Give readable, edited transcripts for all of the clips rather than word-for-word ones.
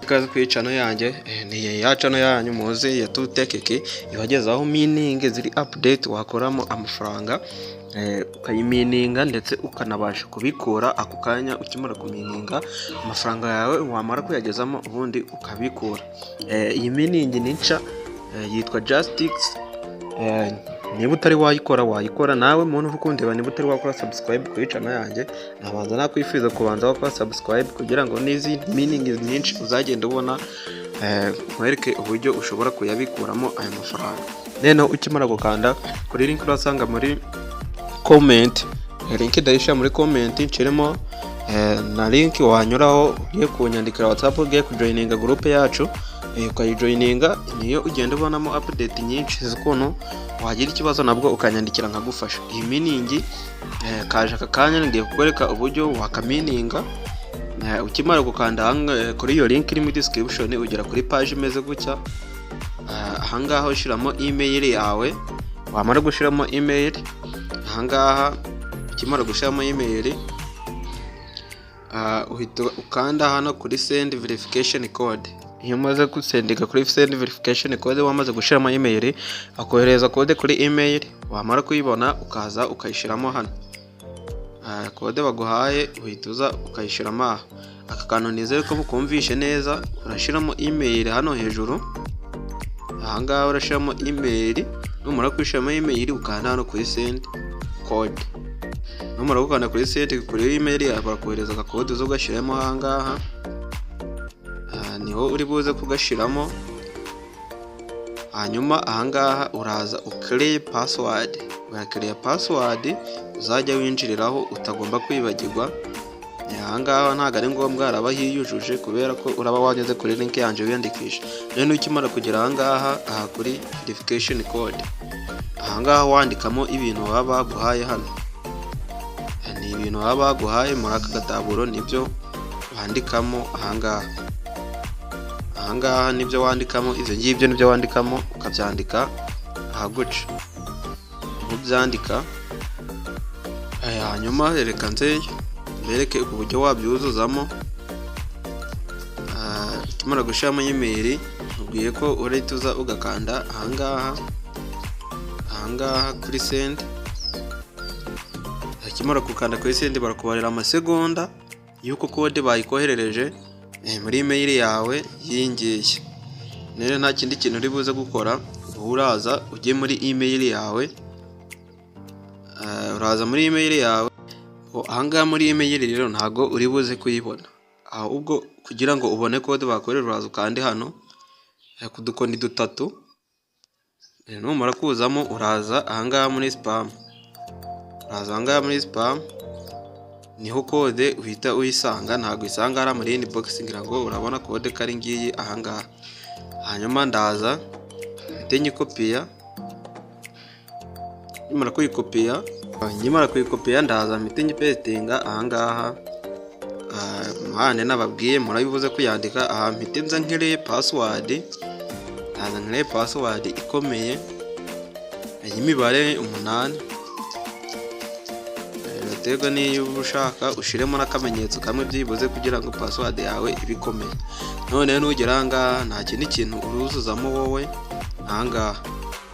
ikaze kuri channel yanjye ni ya channel yanyu muzi ya tutekeke ibagezaho mining ziri update wakoramo amafaranga ukayimininga ndetse ukanabasha kubikura ako kanya ukimara kumininga amafaranga yawe wamara kuyagezamo ubundi ukabikura. Iyi mining ni nca yitwa Justix. Niba utari wayikora nawe muntu ukundeba, niba utari wakora subscribe kuri channel yanjye nabanza nakwifuza kubanza wakora subscribe kugira ngo nizi mining nyinshi uzagenda ubona nkwereke uburyo ushobora kuyabikuramo aya mafaranga. Neno ukimara gukanda kuri link urasanga muri comment, link ndayishyira muri comment nshiremo na link wanyuraho ugiye kunyandikira WhatsApp ugiye kujoininga group yacu ukayijoininga, niyo ugenda ubonamo update nyinshi z'ukuntu wagira ikibazo nabwo ukanyandikira nkagufasha. Iyi mining kaje aka kanya ngiye kukwereka uburyo wakamininga. Ukimara gukanda kuri iyo link iri muri description ugera kuri page imeze gutya. Ahangaha ushiramo email yawe, wamara gushiramo email ahangaha ukimara gushiramo email uhita ukanda hano kuri send verification code. Iyo umaze gusendika kuri send verification code wamaze gushiramo email akohereza code kuri email, wamara kuyibona ukaza ukayishiramo hano. Code baguhaye uhituza ukayishiramo aha. Aka kantu nizere ko mukumvishe neza. Urashiramo email hano hejuru, ahangaha urashiramo email, numara kwishiramo email ukanda hano kuri send code. Numara gukanda kuri send kuri email barakohereza ka code zo gashiramo ahangaha. Niho uri buze kugashiramo. Hanyuma ahangaha uraza ucreate password. Ugakreate password uzajya winjiriraho utagomba kwibagirwa. Ahangaha ntago ari ngombwa araba hiyujuje kubera ko uraba wageze kuri link yanje wiyandikisha. Rero ukimara kugera ahangaha kuri verification code, ahangaha wandikamo ibintu baba baguhaye hano. Ni ibintu baba baguhaye muri aka gataburo nibyo wandikamo ahangaha. Ahangaha nibyo wandikamo, izo ngibyo nibyo wandikamo ukabyandika ahaguca ubyandika. Hanyuma reka nze mbereke uburyo wabyuzuzamo. Ukimara gushiramo email ubwiye ko urahita ugakanda ahangaha kuri send. Ukimara gukanda kuri send barakubarira amasegonda yuko code bayikoherereje muri email yawe yingiye. Nere nta kindi kintu uri buze gukora, uraza ugiye muri email yawe. Uraza muri email yawe, ahangaha muri email rero ntago uri buze kuyibona, ahubwo kugira ngo ubone code bakorera uraza ukande hano ku dukoni dutatu. Numara kuzamo uraza ahangaha muri spam. Uraza ahangaha muri spam niho code uhita uyisanga, ntago isanga ara muri inbox ngira ngo urabona code kari ngiyi ahangaha. Hanyuma ndaza mitenye kopiya. Nimara kuyikopiya ndaza mitenye pastinga ahangaha. Mwane nababwiye murabivuze kuyandika aha mitenza nkire password. Ndaza nkire password ikomeye y'imibare 8. Tego niyo ushaka ushiremo nakamenyetso kamwe byibuze kugira ngo password yawe ibikomeye. None nugera ahangaha nta kindi kintu uruzuzamo wowe. Ahangaha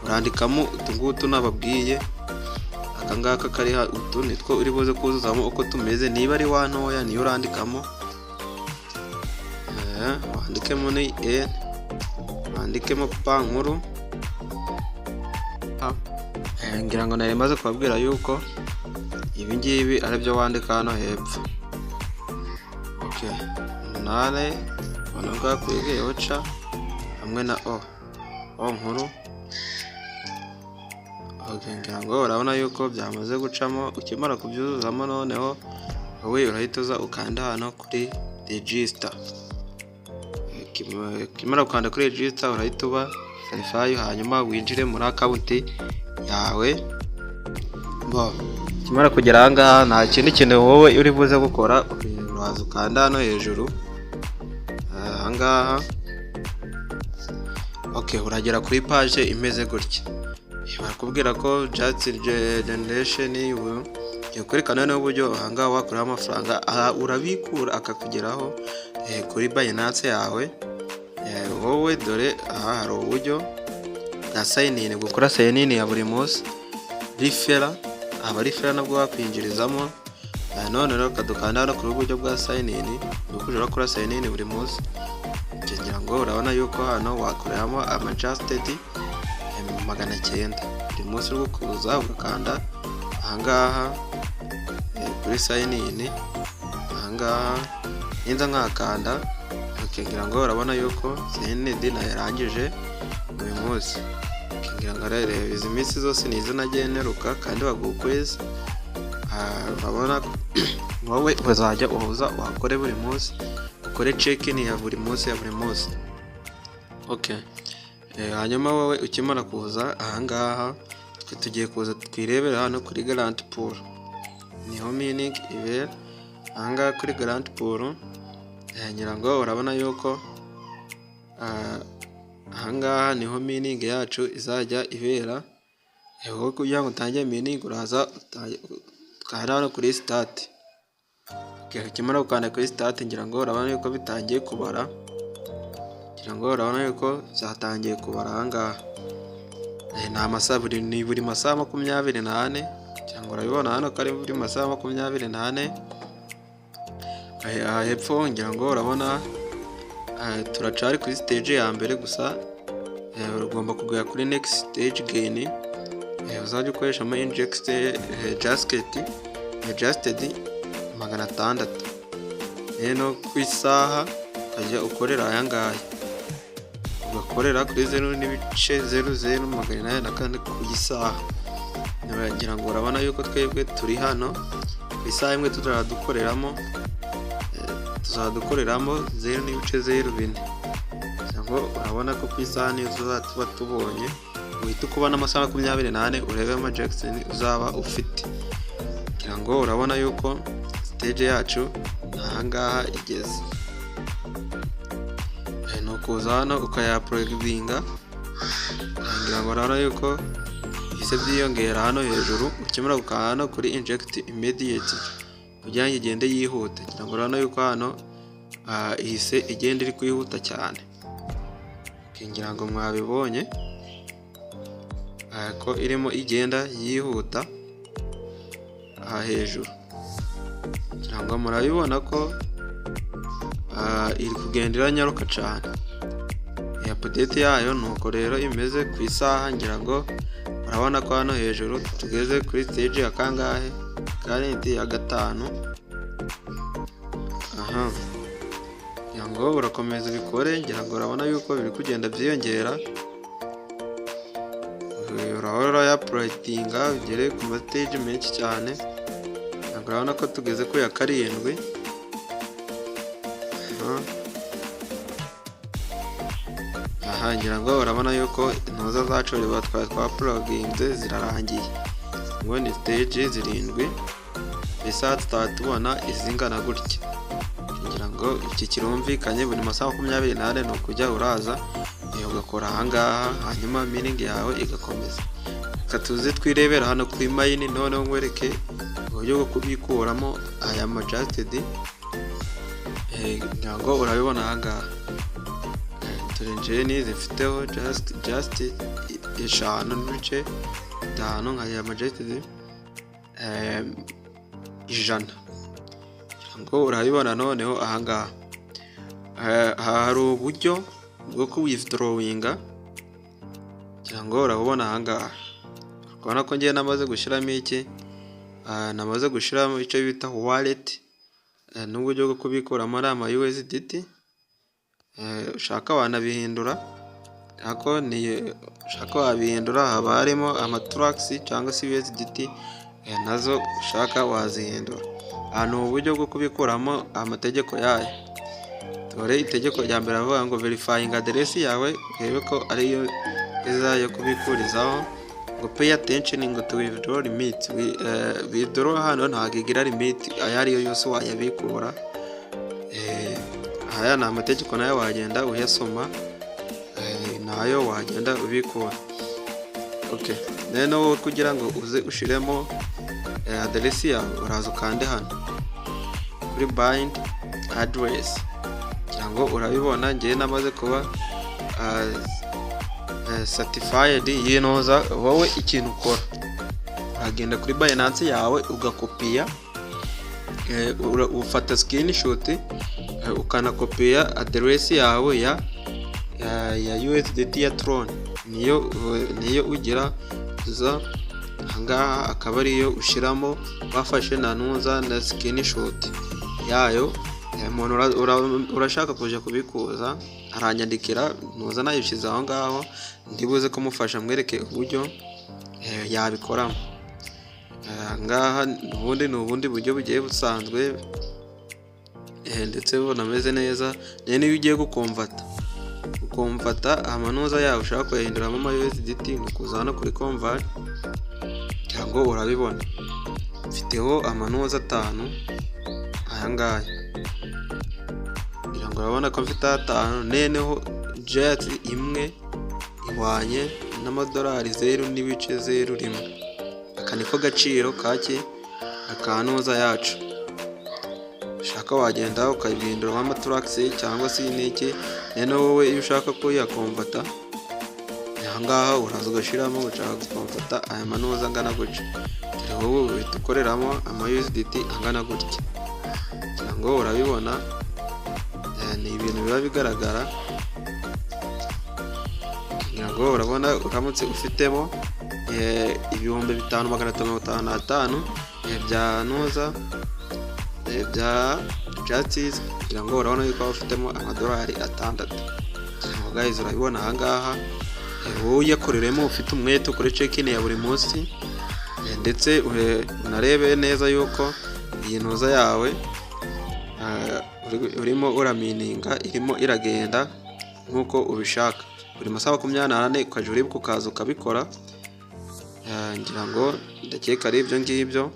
urandikamo utungutu nababwiye. Akangaka kari utu nitwo uri buze kuzuzamo uko tumeze. Niba ari wantoya niyo urandikamo. Wandikemo ni wandikemo pa nkuru. Ngira ngo nari maze kubabwira yuko ibi ngibi ari byo wandika hano hepfo. Nale wanaga kwege ocha hamwe na o nkuru. Ngira ngo urabona yuko byamaze gucamo. Ukimara kubyuzuzamo noneho wowe urahita ukanda hano kuri register. Ukimara gukanda kuri register urahita verify hanyuma winjire muri account yawe. Ukimara kugera ahangaha nta kindi kintu wowe uri buze gukora, uraza ukanda hano hejuru ahangaha. Uragera kuri page imeze gutya. Barakubwira ko Justix generation yo kwerekana n'uburyo ahangaha wakorera amafaranga urabikura akakugeraho kuri Binance yawe. Wowe dore aha hari uburyo bwa sign in, gukora sign in ya buri munsi, referral abarifera nabwo wakwinjirizamo. None rero kadukanda hano kuri uburyo bwa sign in, ukuje urakora sign in buri munsi. Ngira ngo urabona yuko hano wakoreramo adjusted 900 buri munsi uri kuza ugakanda ahangaha kuri sign in. Ahangaha ninza nkakanda, ngira ngo urabona yuko sign in narangije uyu munsi. Ngira ngo rero izi minsi zose ni izina generuka kandi bagukwezi. Urabona wowe uzajya uhuza wakore buri munsi, ukore check in ya buri munsi ya buri munsi. Okay, hanyuma wowe ukimara kuza ahangaha tugiye kuza twirebera hano kuri Grant Pool. Niho mining ibera ahangaha kuri Grant Pool. Ngira ngo urabona yuko ahangaha niho mining yacu izajya ibera. Wowe kugira ngo utangiye mining uraza ukanda hano kuri start. Ukimara gukanda kuri start, ngira ngo urabona yuko bitangiye kubara. Ngira ngo urabona yuko zatangiye kubara ahangaha. Ni amasaha buri masaha 24, cyangwa urabibona hano ko ari buri masaha 24. Hepfo ngira ngo urabona turacari kuri stage ya mbere gusa. Ugomba kugera kuri next stage gain. Uzajya ukoreshamo injected adjusted 600. Rero ku isaha ukajya ukorera ayangahe, ugakorera kuri 0.0084 ku isaha. Ngira ngo urabona yuko twebwe turi hano ku isaha imwe tuzaradukoreramo 0.04. Cyangwa urabona ko ku isaha niyo tuzatuba tubonye, uhita ukubona amasaha 28 urebe Jackson uzaba ufite. Ngira ngo urabona yuko stage yacu ahangaha igeze. No kuza hano ukayaploadinga. Ngira ngo urabona yuko ise byiyongera hano hejuru. Ukimara gukanda hano kuri inject immediate kugira ngo igende yihuta. Ngira ngo urabona yuko hano ihise igenda iri kwihuta cyane. Ngira ngo mwabibonye ko irimo igenda yihuta aha hejuru. Ngira ngo murabibona ko iri kugendera nyaruka cyane. Update yayo nuko rero imeze ku isaha. Ngira ngo urabona ko hano hejuru tugeze kuri stage ya kangahe, current ya 5. Aha, ngira ngo urakomeza bikore. Ngira ngo urabona yuko biri kugenda byiyongera. Urahora ya uploadinga ugere ku stage menshi cyane. Urabona ko tugeze ku ya 7. Aha, ngira ngo urabona yuko intoza zacu twa pluginze zirarangiye. Ngo ni stage 7. Bisa tutatubona izingana gutya. Ngira ngo iki kirumvikanye buri masaha 28 no kujya uraza ugakora ahangaha, hanyuma mining yawe igakomeza. Katuze twirebera hano kuri mine. None ngwereke uburyo bwo kubikuramo aya adjusted. Ngira ngo urabibona ahangaha turenjeni zifiteho just 5.5 nka ya adjusted 100. Ngira ngo urabibona. Noneho ahangaha hari uburyo bwo ku withdrawinga. Ngira ngo urabibona ahangaha. Urabona ko ngiye namaze gushyiramo iki, namaze gushyiramo icyo bita wallet. N'uburyo bwo kubikuramo ari ama USDT. Ushaka wanabihindura, ako ni ushaka wabihindura. Haba harimo amatracks cyangwa se USDT nazo ushaka wazihindura. Hano uburyo bwo kubikuramo amategeko yayo. Dore itegeko rya mbere avuga ngo verifying address yawe urebe ko ariyo izayo kubikurizaho. Ngo pay attention to withdraw limit. Withdraw hano ntabwo igira limit ayo ariyo yose wayabikura. Aya ni amategeko nayo wagenda uyasoma, nayo wagenda ubikura. Okay, none kugira ngo uze ushiremo address yawe uraza ukande hano kuri bind address. ngo urabibona ngiye namaze kuba certified y'inoza. Wowe ikintu ukora uragenda kuri Binance yawe ugakopiya, ufata screenshot ukanakopiya aderesi yawe ya USDT ya Tron, niyo ugira za ahangaha akaba ariyo ushiramo bafashe na nuza na screenshot yayo. Umuntu urashaka kuja kubikuza aranyandikira nuza nayishize aho ngaho, ndibuze kumufasha mwereke uburyo yabikoramo. Ngaha ubundi buryo bugiye busanzwe ndetse bunameze neza. Niyo ugiye gukomvata amanuza yawe ushaka kuyahinduramo ama USDT, ukuza hano kuri convert cyangwa urabibona mfiteho amanuza 5 aya ngaya, kugira ngo urabona ko mfite 5 neneho jet imwe ihwanye n'amadolari 0.01. Aka niko gaciro kake akanuza yacu. Ushaka wagenda ukabihinduramo amatracks cyangwa se niki. Nene wowe iyo ushaka ko yakomvata ahangaha uraza ugashiramo ushaka gukomvata aya manuza angana gutya, wowe uhita ukoreramo ama USDT angana gutya. Cyangwa urabibona ni ibintu biba bigaragara. Ngo urabona uramutse ufitemo 5,555 bya nuza bya jatis, kugira ngo urabona yuko ufitemo amadolari 6. Guys, urabibona ahangaha wowe uyakoreremo ufite umwete kuri check-in ya buri munsi, ndetse unarebe neza yuko iyi nuza yawe urimo uramininga irimo iragenda nkuko ubishaka. Buri masaha 24 ukaje uribuka ukaza ukabikora. Ngira ngo ndakeka ari ibyo ngibyo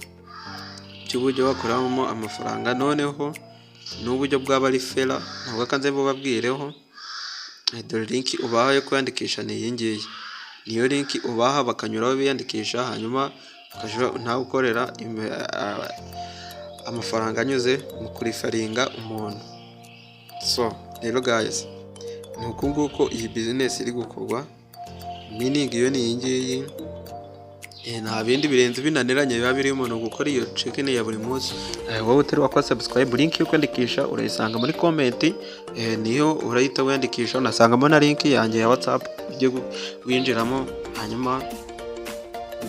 cy'uburyo wakoramo amafaranga. Noneho n'uburyo bwaba ari fera ntabwo kanze bubabwireho. Dore link ubaha yo kwandikisha ni iyi ngiyi, niyo link ubaha bakanyuraho biyandikisha, hanyuma ukaje ntawe ukorera amafaranga anyuze mu kurifaringa umuntu. So rero guys, nuko nguko iyi business iri gukorwa. Meaning iyo ni iyi ngiyi, nta bindi birenze binaniranye biba birimo no gukora iyo check-in ya buri munsi. Wowe utari wakora subscribe, link yo kwandikisha urayisanga muri comment, niyo urahita wandikisha, unasangamo na link yanjye ya WhatsApp ujye winjiramo, hanyuma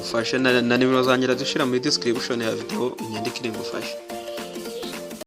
ufashe na nimero zanjye dushira muri description ya video unyandikire ngufashe.